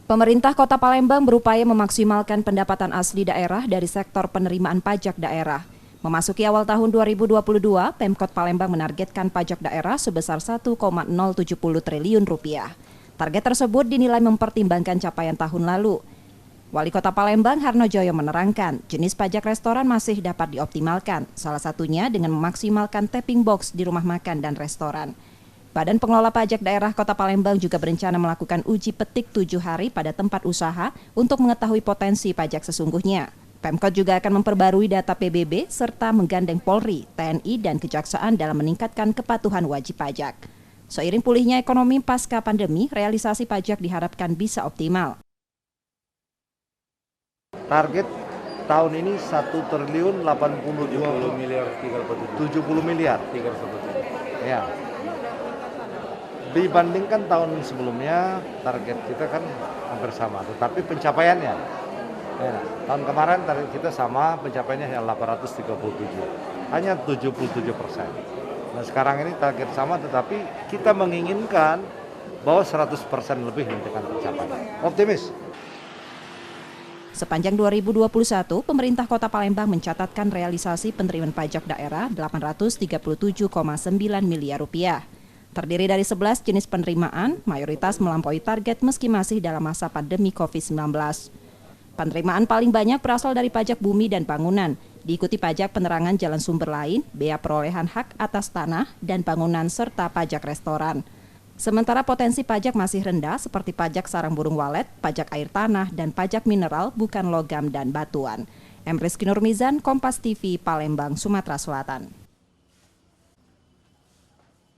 Pemerintah Kota Palembang berupaya memaksimalkan pendapatan asli daerah dari sektor penerimaan pajak daerah. Memasuki awal tahun 2022, Pemkot Palembang menargetkan pajak daerah sebesar 1,070 triliun rupiah. Target tersebut dinilai mempertimbangkan capaian tahun lalu. Wali Kota Palembang Harnojoyo menerangkan, jenis pajak restoran masih dapat dioptimalkan, salah satunya dengan memaksimalkan tapping box di rumah makan dan restoran. Badan Pengelola Pajak Daerah Kota Palembang juga berencana melakukan uji petik 7 hari pada tempat usaha untuk mengetahui potensi pajak sesungguhnya. Pemkot juga akan memperbarui data PBB serta menggandeng Polri, TNI, dan Kejaksaan dalam meningkatkan kepatuhan wajib pajak. Seiring pulihnya ekonomi pasca pandemi, realisasi pajak diharapkan bisa optimal. Target tahun ini 1.082 miliar 70 miliar. Ya. Dibandingkan tahun sebelumnya, target kita kan hampir sama, tetapi pencapaiannya, ya, tahun kemarin target kita sama, pencapaiannya hanya 837, hanya 77%. Nah sekarang ini target sama, tetapi kita menginginkan bahwa 100% lebih nanti akan tercapai. Optimis. Sepanjang 2021, pemerintah Kota Palembang mencatatkan realisasi penerimaan pajak daerah 837,9 miliar rupiah. Terdiri dari 11 jenis penerimaan, mayoritas melampaui target meski masih dalam masa pandemi COVID-19. Penerimaan paling banyak berasal dari pajak bumi dan bangunan, diikuti pajak penerangan jalan sumber lain, bea perolehan hak atas tanah dan bangunan serta pajak restoran. Sementara potensi pajak masih rendah seperti pajak sarang burung walet, pajak air tanah, dan pajak mineral bukan logam dan batuan. M. Rizky Nurmizan, Kompas TV, Palembang, Sumatera Selatan.